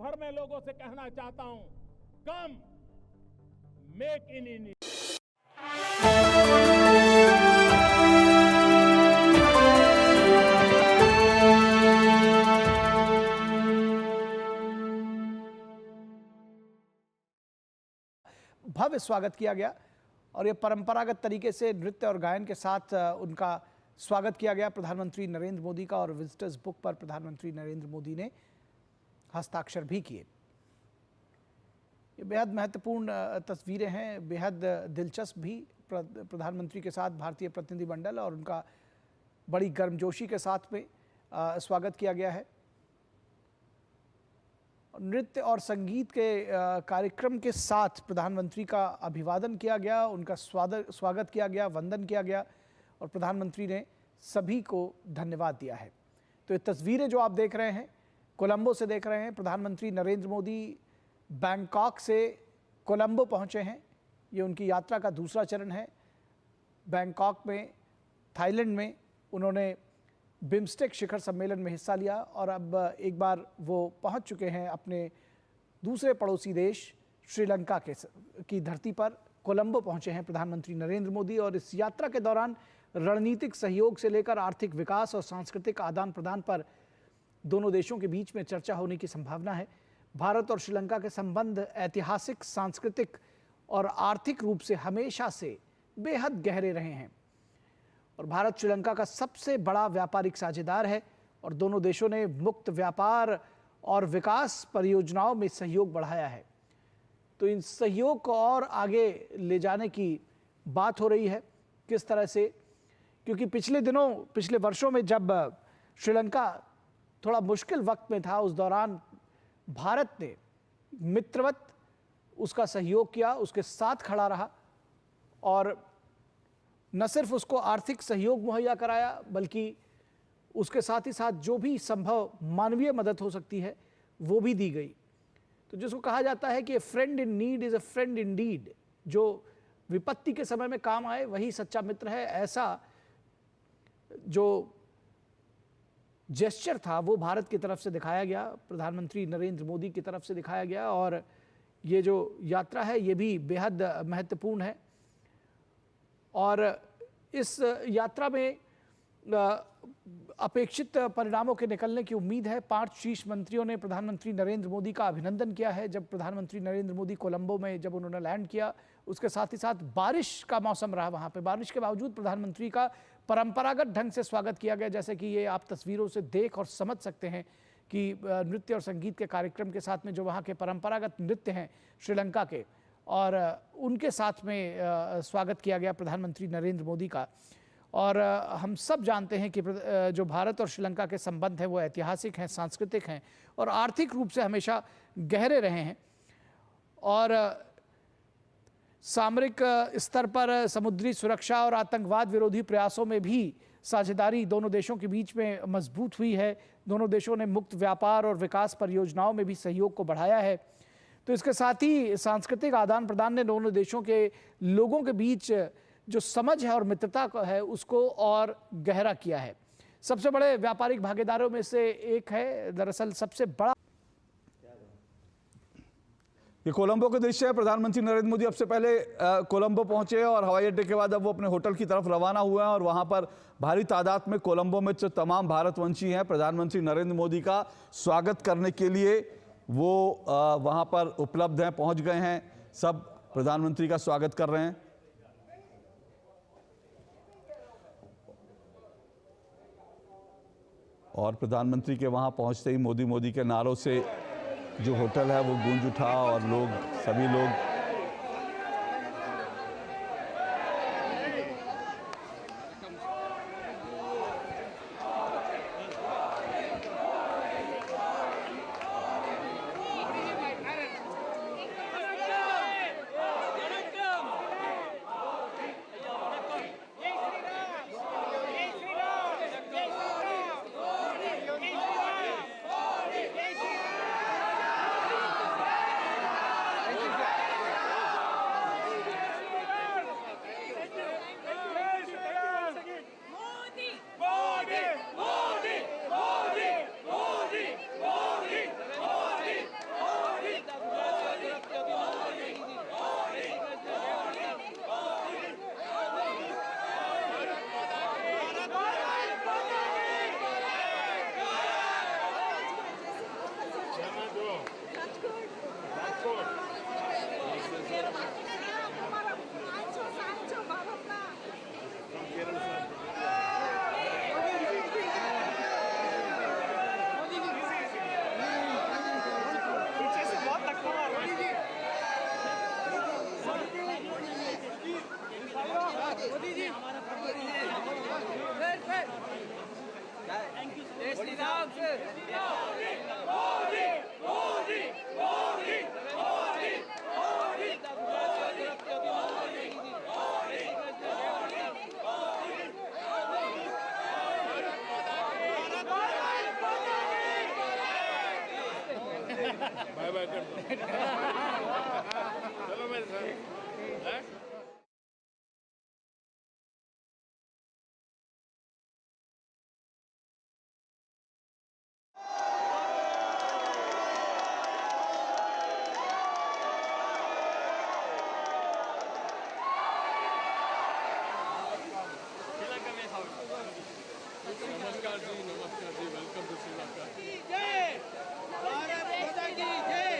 भर में लोगों से कहना चाहता हूं, कम मेक इन इंडिया। भव्य स्वागत किया गया और ये परंपरागत तरीके से नृत्य और गायन के साथ उनका स्वागत किया गया प्रधानमंत्री नरेंद्र मोदी का। और विजिटर्स बुक पर प्रधानमंत्री नरेंद्र मोदी ने हस्ताक्षर भी किए। ये बेहद महत्वपूर्ण तस्वीरें हैं, बेहद दिलचस्प भी। प्रधानमंत्री के साथ भारतीय प्रतिनिधिमंडल और उनका बड़ी गर्मजोशी के साथ में स्वागत किया गया है। नृत्य और संगीत के कार्यक्रम के साथ प्रधानमंत्री का अभिवादन किया गया, उनका स्वागत किया गया, वंदन किया गया और प्रधानमंत्री ने सभी को धन्यवाद दिया है। तो ये तस्वीरें जो आप देख रहे हैं, कोलंबो से देख रहे हैं। प्रधानमंत्री नरेंद्र मोदी बैंकॉक से कोलंबो पहुंचे हैं। ये उनकी यात्रा का दूसरा चरण है। बैंकॉक में, थाईलैंड में उन्होंने बिम्स्टेक शिखर सम्मेलन में हिस्सा लिया और अब एक बार वो पहुंच चुके हैं अपने दूसरे पड़ोसी देश श्रीलंका की धरती पर। कोलंबो पहुंचे हैं प्रधानमंत्री नरेंद्र मोदी और इस यात्रा के दौरान रणनीतिक सहयोग से लेकर आर्थिक विकास और सांस्कृतिक आदान प्रदान पर दोनों देशों के बीच में चर्चा होने की संभावना है। भारत और श्रीलंका के संबंध ऐतिहासिक, सांस्कृतिक और आर्थिक रूप से हमेशा से बेहद गहरे रहे हैं और भारत श्रीलंका का सबसे बड़ा व्यापारिक साझेदार है और दोनों देशों ने मुक्त व्यापार और विकास परियोजनाओं में सहयोग बढ़ाया है। तो इन सहयोग को और आगे ले जाने की बात हो रही है। किस तरह से, क्योंकि पिछले वर्षों में जब श्रीलंका थोड़ा मुश्किल वक्त में था, उस दौरान भारत ने मित्रवत उसका सहयोग किया, उसके साथ खड़ा रहा और न सिर्फ उसको आर्थिक सहयोग मुहैया कराया बल्कि उसके साथ ही साथ जो भी संभव मानवीय मदद हो सकती है वो भी दी गई। तो जिसको कहा जाता है कि friend in need is a friend indeed, जो विपत्ति के समय में काम आए वही सच्चा मित्र है। ऐसा जो जेस्चर था वो भारत की तरफ से दिखाया गया, प्रधानमंत्री नरेंद्र मोदी की तरफ से दिखाया गया और ये जो यात्रा है ये भी बेहद महत्वपूर्ण है। और इस यात्रा में अपेक्षित परिणामों के निकलने की उम्मीद है। 5 शीर्ष मंत्रियों ने प्रधानमंत्री नरेंद्र मोदी का अभिनंदन किया है। जब प्रधानमंत्री नरेंद्र मोदी कोलंबो में जब उन्होंने लैंड किया, उसके साथ ही साथ बारिश का मौसम रहा वहाँ पे। बारिश के बावजूद प्रधानमंत्री का परंपरागत ढंग से स्वागत किया गया, जैसे कि ये आप तस्वीरों से देख और समझ सकते हैं कि नृत्य और संगीत के कार्यक्रम के साथ में जो वहाँ के परंपरागत नृत्य हैं श्रीलंका के, और उनके साथ में स्वागत किया गया प्रधानमंत्री नरेंद्र मोदी का। और हम सब जानते हैं कि जो भारत और श्रीलंका के संबंध हैं वो ऐतिहासिक हैं, सांस्कृतिक हैं और आर्थिक रूप से हमेशा गहरे रहे हैं। और सामरिक स्तर पर समुद्री सुरक्षा और आतंकवाद विरोधी प्रयासों में भी साझेदारी दोनों देशों के बीच में मजबूत हुई है। दोनों देशों ने मुक्त व्यापार और विकास परियोजनाओं में भी सहयोग को बढ़ाया है। तो इसके साथ ही सांस्कृतिक आदान प्रदान ने दोनों देशों के लोगों के बीच जो समझ है और मित्रता है उसको और गहरा किया है। सबसे बड़े व्यापारिक भागीदारों में से एक है, दरअसल सबसे बड़ा। ये कोलंबो के दृश्य है। प्रधानमंत्री नरेंद्र मोदी अब से पहले कोलंबो पहुंचे और हवाई अड्डे के बाद अब वो अपने होटल की तरफ रवाना हुए हैं और वहां पर भारी तादाद में कोलंबो में जो तमाम भारतवंशी हैं प्रधानमंत्री नरेंद्र मोदी का स्वागत करने के लिए वो वहां पर उपलब्ध हैं, पहुंच गए हैं। सब प्रधानमंत्री का स्वागत कर रहे हैं। और प्रधानमंत्री के वहां पहुंचते ही मोदी के नारों से जो होटल है वो गूंज उठा और सभी लोग बाय बाय कर दो। चलो मेरे साथ। नमस्कार जी, वेलकम टू श्रीलंका। जय भारत माता की जय।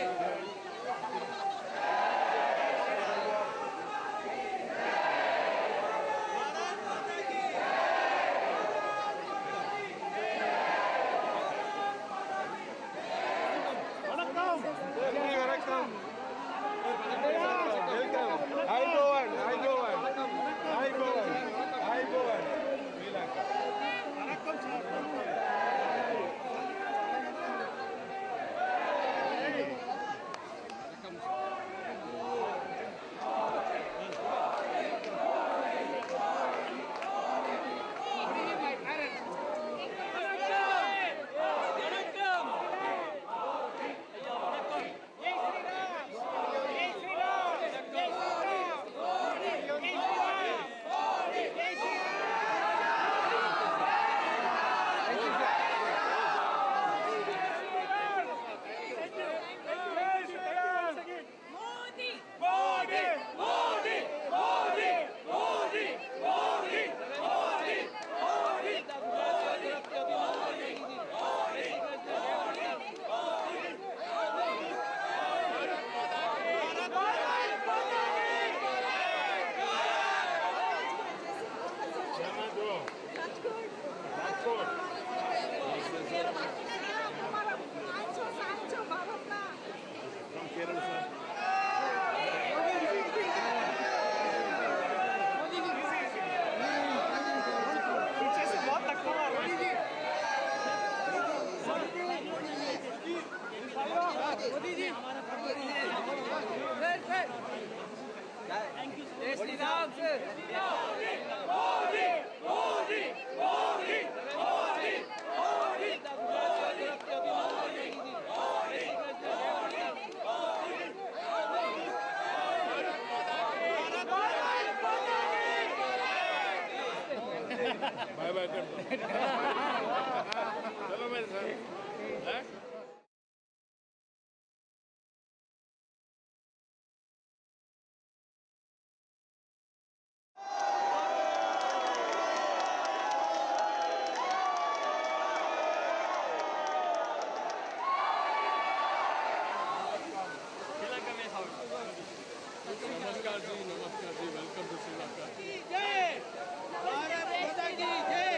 बाय बाय कर दो। चलो मेरे साथ। नमस्कार जी, वेलकम टू श्रीलंका। जय भारत माता की जय।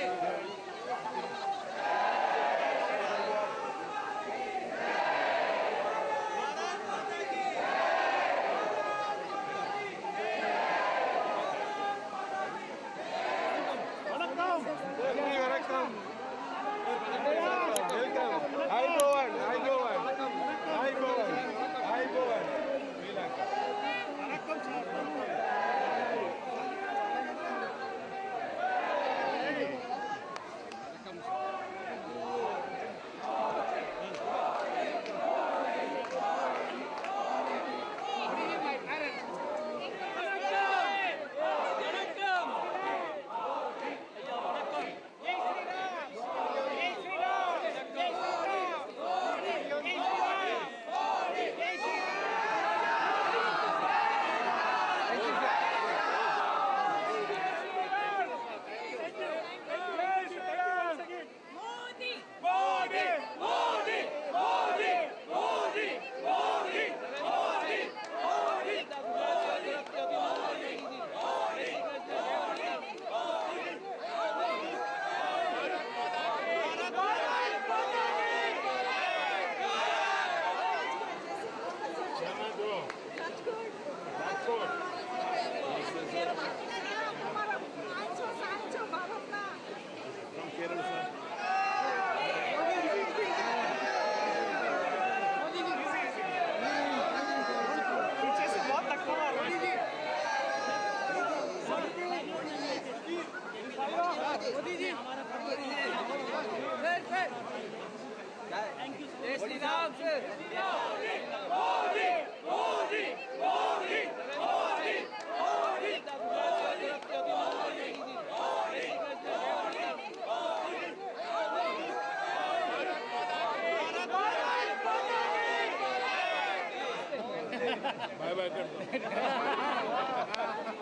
बाय बाय कर दो।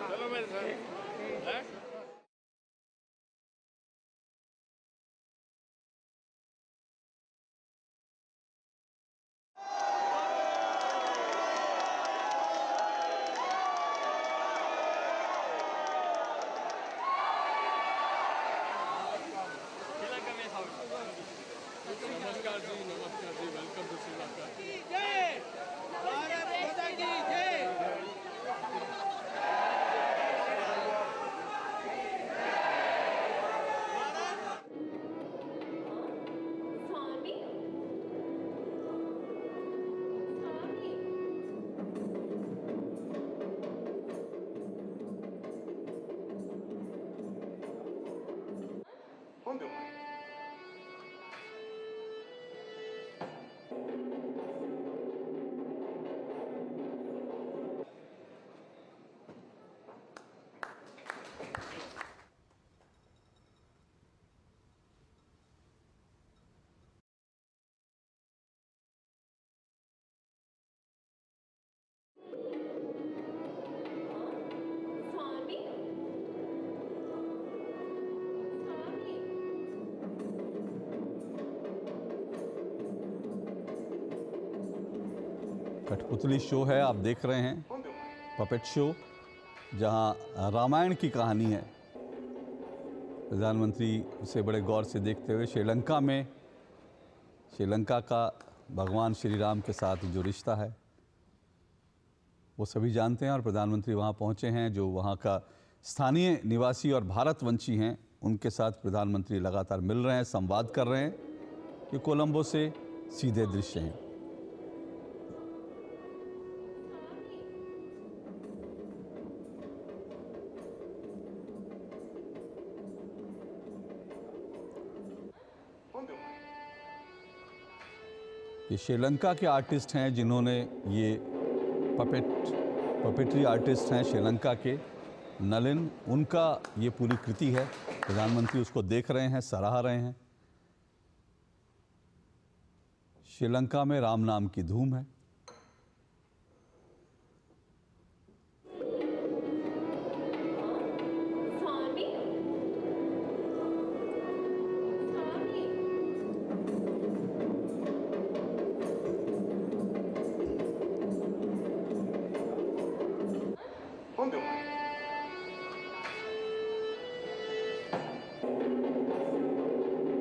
चलो मेरे साथ। नमस्कार जी, वेलकम टू श्रीलंका। जय भारत माता की जय। स्वामी स्वामी स्वामी स्वामी कठपुतली शो है, आप देख रहे हैं, पपेट शो, जहां रामायण की कहानी है। प्रधानमंत्री इसे बड़े गौर से देखते हुए श्रीलंका का भगवान श्री राम के साथ जो रिश्ता है वो सभी जानते हैं, और प्रधानमंत्री वहां पहुंचे हैं। जो वहां का स्थानीय निवासी और भारतवंशी हैं उनके साथ प्रधानमंत्री लगातार मिल रहे हैं, संवाद कर रहे हैं। ये कोलंबो से सीधे दृश्य हैं। ये श्रीलंका के आर्टिस्ट हैं जिन्होंने ये पपेट्री आर्टिस्ट हैं श्रीलंका के, नलिन, उनका ये पूरी कृति है। प्रधानमंत्री उसको देख रहे हैं, सराह रहे हैं। श्रीलंका में राम नाम की धूम है। स्वामी स्वामी स्वामी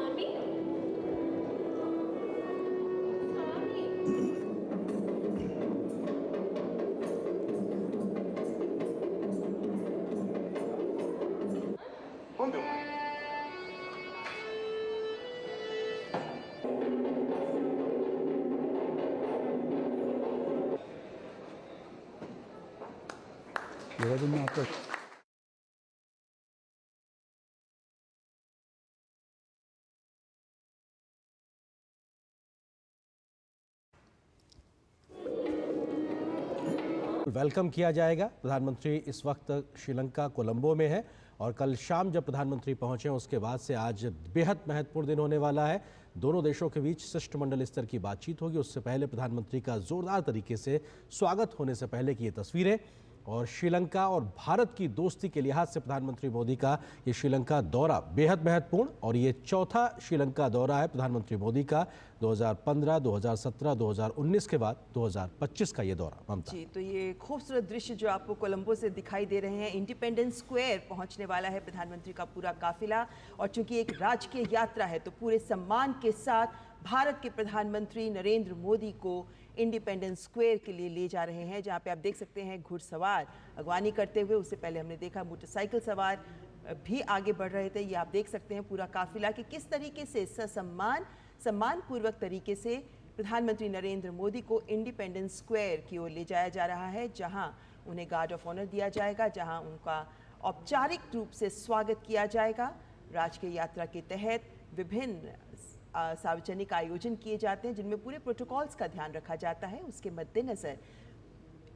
स्वामी देहरादून में आपका वेलकम किया जाएगा। प्रधानमंत्री इस वक्त श्रीलंका कोलंबो में है और कल शाम जब प्रधानमंत्री पहुंचे उसके बाद से आज बेहद महत्वपूर्ण दिन होने वाला है। दोनों देशों के बीच शिष्टमंडल स्तर की बातचीत होगी। उससे पहले प्रधानमंत्री का जोरदार तरीके से स्वागत होने से पहले की ये तस्वीरें। और श्रीलंका और भारत की दोस्ती के लिहाज से प्रधानमंत्री मोदी का ये श्रीलंका दौरा बेहद महत्वपूर्ण, और ये चौथा श्रीलंका दौरा है प्रधानमंत्री मोदी का 2015, 2017, 2019 के बाद 2025 का ये दौरा। ममता जी, तो ये खूबसूरत दृश्य जो आपको कोलंबो से दिखाई दे रहे हैं, इंडिपेंडेंस स्क्वायर पहुंचने वाला है प्रधानमंत्री का पूरा काफिला, और चूंकि एक राजकीय यात्रा है तो पूरे सम्मान के साथ भारत के प्रधानमंत्री नरेंद्र मोदी को इंडिपेंडेंस स्क्वायर के लिए ले जा रहे हैं, जहां पे आप देख सकते हैं घुड़सवार अगवानी करते हुए। उससे पहले हमने देखा मोटरसाइकिल सवार भी आगे बढ़ रहे थे। ये आप देख सकते हैं पूरा काफिला कि किस तरीके से सम्मानपूर्वक तरीके से प्रधानमंत्री नरेंद्र मोदी को इंडिपेंडेंस स्क्वायर की ओर ले जाया जा रहा है, जहां उन्हें गार्ड ऑफ ऑनर दिया जाएगा, जहां उनका औपचारिक रूप से स्वागत किया जाएगा। राजकीय यात्रा के तहत विभिन्न सार्वजनिक आयोजन किए जाते हैं जिनमें पूरे प्रोटोकॉल्स का ध्यान रखा जाता है। उसके मद्देनज़र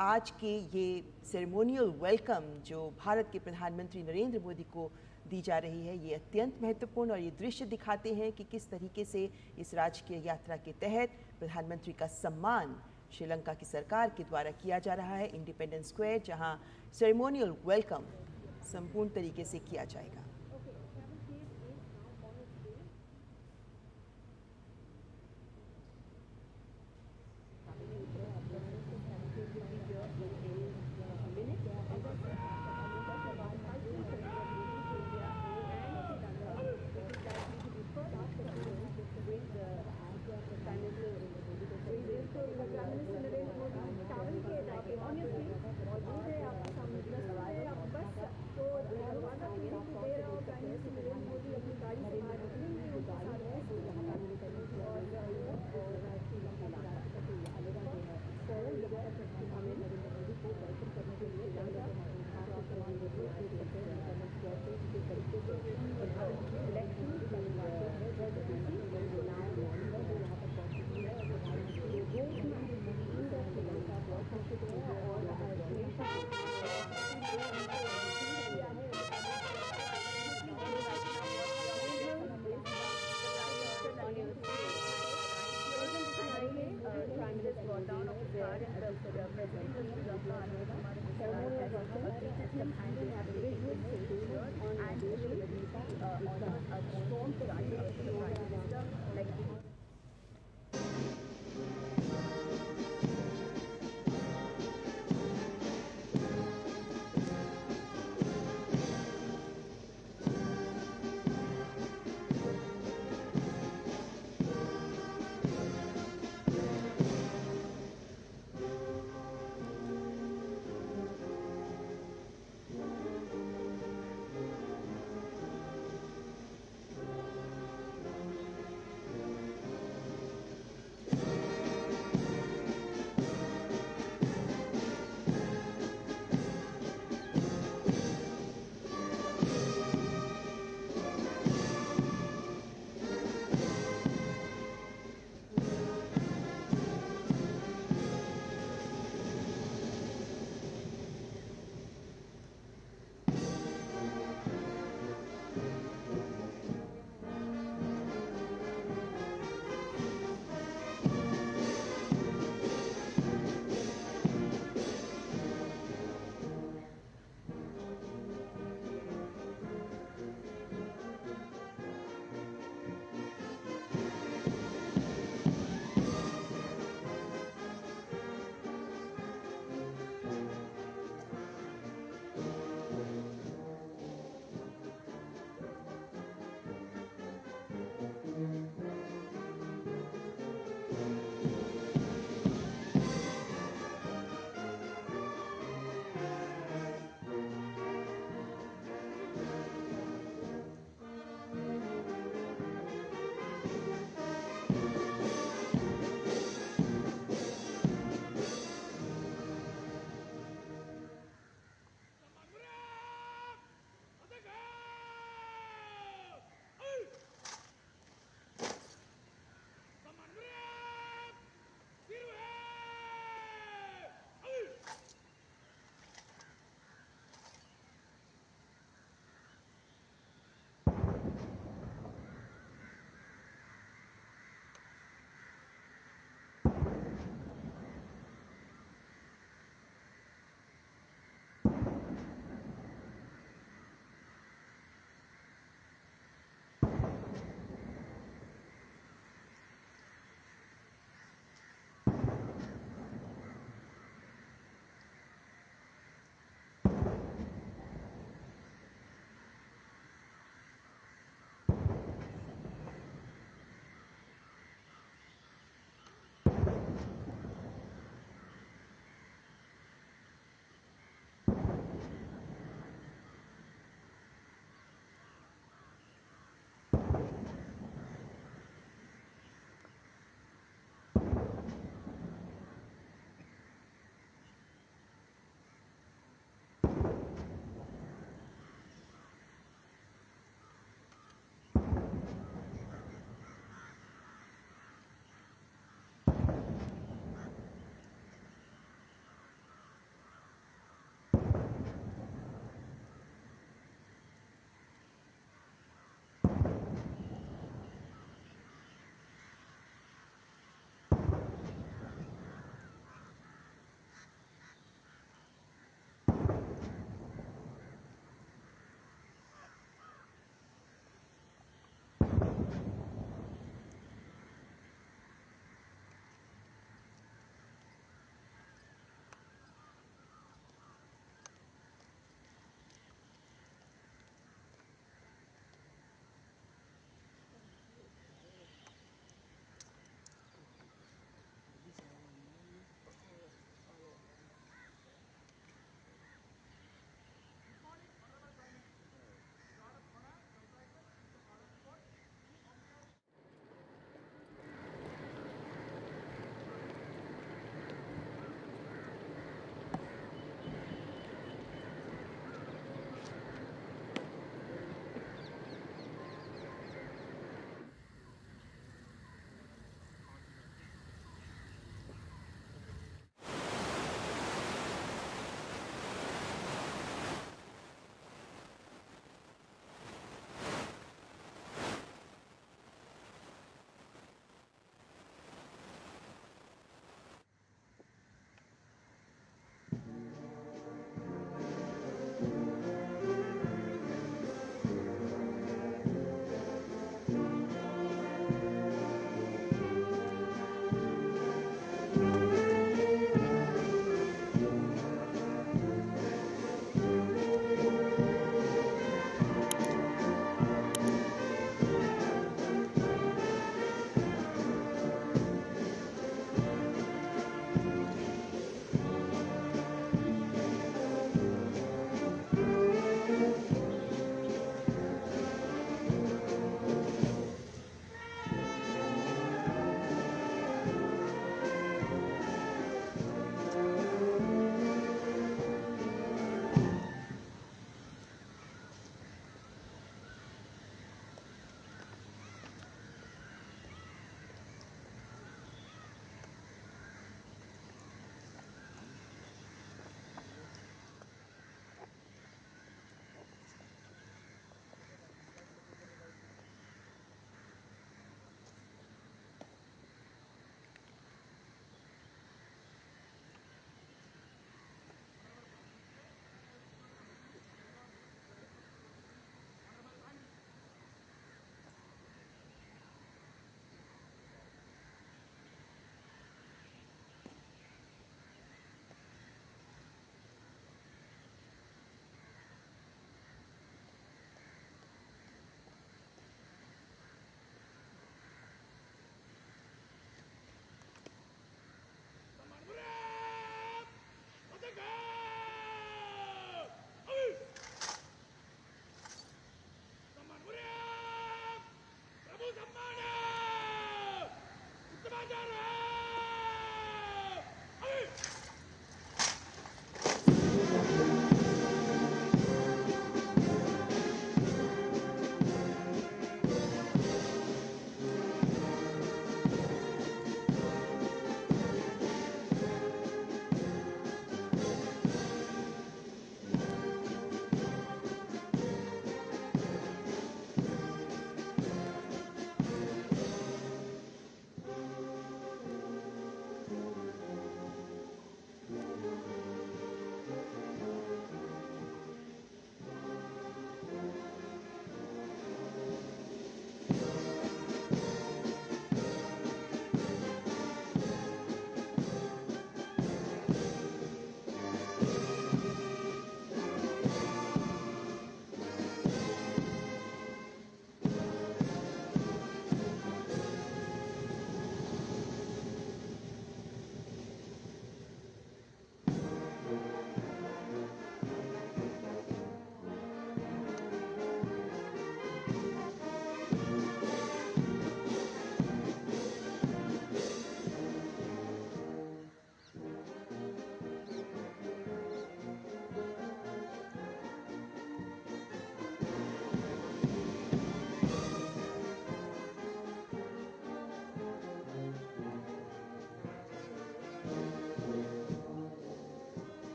आज के ये सेरेमोनियल वेलकम जो भारत के प्रधानमंत्री नरेंद्र मोदी को दी जा रही है, ये अत्यंत महत्वपूर्ण, और ये दृश्य दिखाते हैं कि किस तरीके से इस राजकीय यात्रा के तहत प्रधानमंत्री का सम्मान श्रीलंका की सरकार के द्वारा किया जा रहा है। इंडिपेंडेंस स्क्वायर जहां सेरेमोनियल वेलकम संपूर्ण तरीके से किया जाएगा।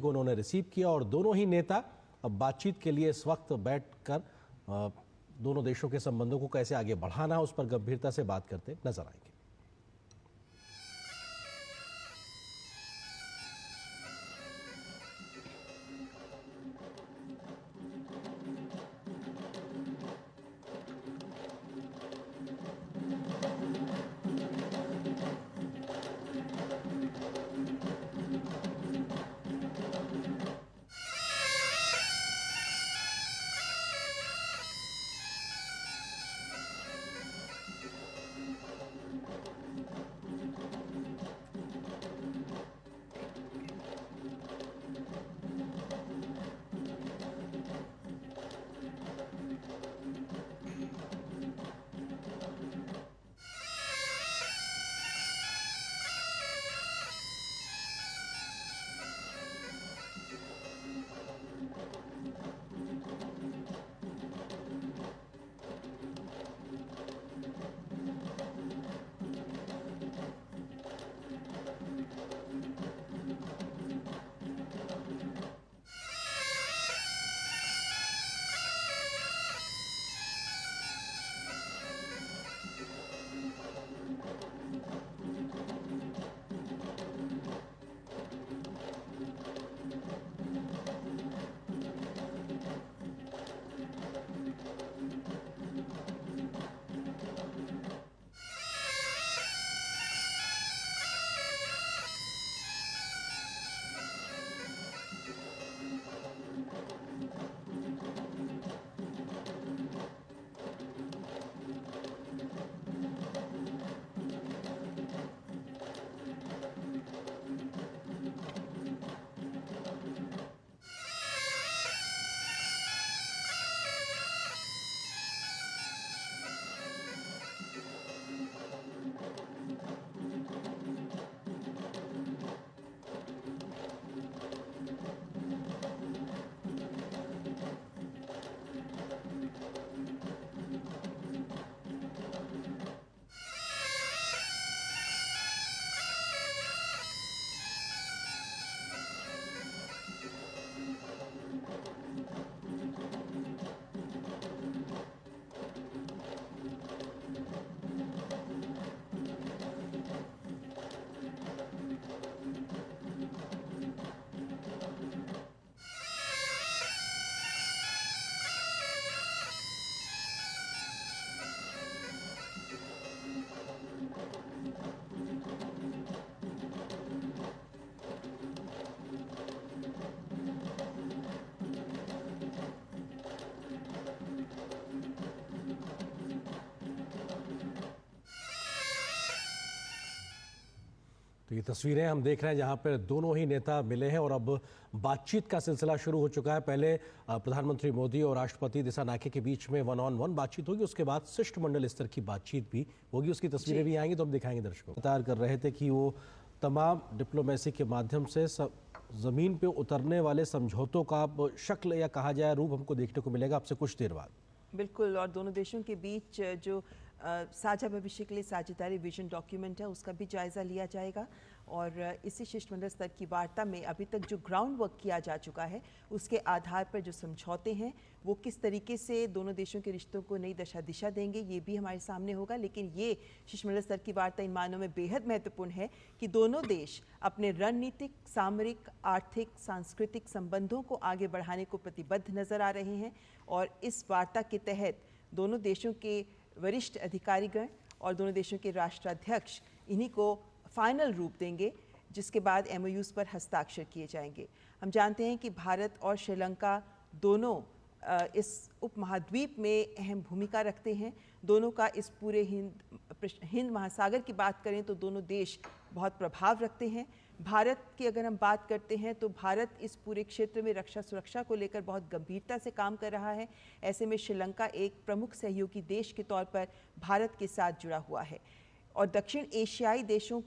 को उन्होंने रिसीव किया और दोनों ही नेता अब बातचीत के लिए इस वक्त बैठकर दोनों देशों के संबंधों को कैसे आगे बढ़ाना है उस पर गंभीरता से बात करते नजर आएंगे। तो ये तस्वीरें हम देख रहे हैं जहां पर दोनों ही नेता मिले हैं और अब बातचीत का सिलसिला शुरू हो चुका है। पहले प्रधानमंत्री मोदी और राष्ट्रपति दिसानाके के बीच में 1-on-1 बातचीत होगी, उसके बाद शिष्टमंडल स्तर की बातचीत भी होगी, उसकी तस्वीरें भी आएंगी तो हम दिखाएंगे दर्शकों। तैयार कर रहे थे कि वो तमाम डिप्लोमेसी के माध्यम से जमीन पे उतरने वाले समझौतों का शक्ल या कहा जाए रूप हमको देखने को मिलेगा आपसे कुछ देर बाद। बिल्कुल, और दोनों देशों के बीच जो साझा भविष्य के लिए साझेदारी विजन डॉक्यूमेंट है उसका भी जायजा लिया जाएगा और इसी शिष्टमंडल स्तर की वार्ता में अभी तक जो ग्राउंड वर्क किया जा चुका है उसके आधार पर जो समझौते हैं वो किस तरीके से दोनों देशों के रिश्तों को नई दिशा देंगे ये भी हमारे सामने होगा। लेकिन ये शिष्टमंडल स्तर की वार्ता इन मायनों में बेहद महत्वपूर्ण है कि दोनों देश अपने रणनीतिक, सामरिक, आर्थिक, सांस्कृतिक संबंधों को आगे बढ़ाने को प्रतिबद्ध नजर आ रहे हैं और इस वार्ता के तहत दोनों देशों के वरिष्ठ अधिकारीगण और दोनों देशों के राष्ट्राध्यक्ष इन्हीं को फाइनल रूप देंगे, जिसके बाद MOUs पर हस्ताक्षर किए जाएंगे। हम जानते हैं कि भारत और श्रीलंका दोनों इस उपमहाद्वीप में अहम भूमिका रखते हैं। दोनों का इस पूरे हिंद महासागर की बात करें तो दोनों देश बहुत प्रभाव रखते हैं। भारत की अगर हम बात करते हैं तो भारत इस पूरे क्षेत्र में रक्षा सुरक्षा को लेकर बहुत गंभीरता से काम कर रहा है। ऐसे में श्रीलंका एक प्रमुख सहयोगी देश के तौर पर भारत के साथ जुड़ा हुआ है और दक्षिण एशियाई देशों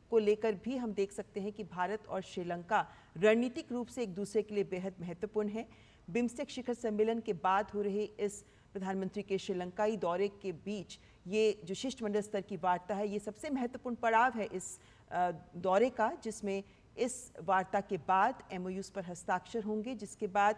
को लेकर भी हम देख सकते हैं कि भारत और श्रीलंका रणनीतिक रूप से एक दूसरे के लिए बेहद महत्वपूर्ण है। बिम्स्टेक शिखर सम्मेलन के बाद हो रहे इस प्रधानमंत्री के श्रीलंकाई दौरे के बीच ये जो शिष्टमंडल स्तर की वार्ता है ये सबसे महत्वपूर्ण पड़ाव है इस दौरे का, जिसमें इस वार्ता के बाद MOUs पर हस्ताक्षर होंगे, जिसके बाद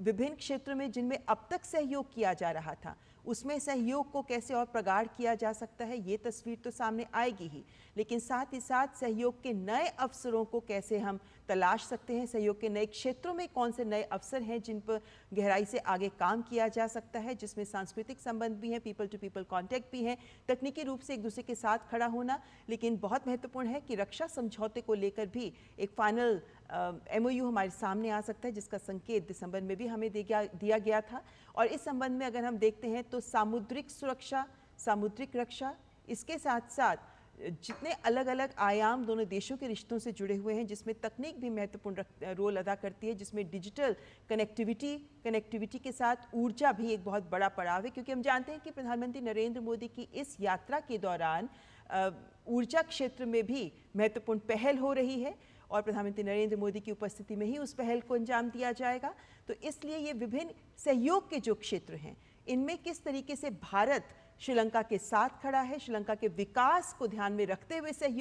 विभिन्न क्षेत्रों में जिनमें अब तक सहयोग किया जा रहा था उसमें सहयोग को कैसे और प्रगाढ़ किया जा सकता है, ये तस्वीर तो सामने आएगी ही, लेकिन साथ ही साथ सहयोग के नए अवसरों को कैसे हम तलाश सकते हैं, सहयोग के नए क्षेत्रों में कौन से नए अवसर हैं जिन पर गहराई से आगे काम किया जा सकता है, जिसमें सांस्कृतिक संबंध भी हैं, पीपल टू पीपल कॉन्टैक्ट भी हैं, तकनीकी रूप से एक दूसरे के साथ खड़ा होना। लेकिन बहुत महत्वपूर्ण है कि रक्षा समझौते को लेकर भी एक फाइनल MOU हमारे सामने आ सकता है, जिसका संकेत दिसंबर में भी हमें दिया गया था। और इस संबंध में अगर हम देखते हैं तो सामुद्रिक सुरक्षा, सामुद्रिक रक्षा, इसके साथ साथ जितने अलग अलग आयाम दोनों देशों के रिश्तों से जुड़े हुए हैं, जिसमें तकनीक भी महत्वपूर्ण रोल अदा करती है, जिसमें डिजिटल कनेक्टिविटी के साथ ऊर्जा भी एक बहुत बड़ा पड़ाव है, क्योंकि हम जानते हैं कि प्रधानमंत्री नरेंद्र मोदी की इस यात्रा के दौरान ऊर्जा क्षेत्र में भी महत्वपूर्ण पहल हो रही है और प्रधानमंत्री नरेंद्र मोदी की उपस्थिति में ही उस पहल को अंजाम दिया जाएगा। तो इसलिए ये विभिन्न सहयोग के जो क्षेत्र हैं, इनमें किस तरीके से भारत श्रीलंका के साथ खड़ा है, श्रीलंका के विकास को ध्यान में रखते हुए सहयोग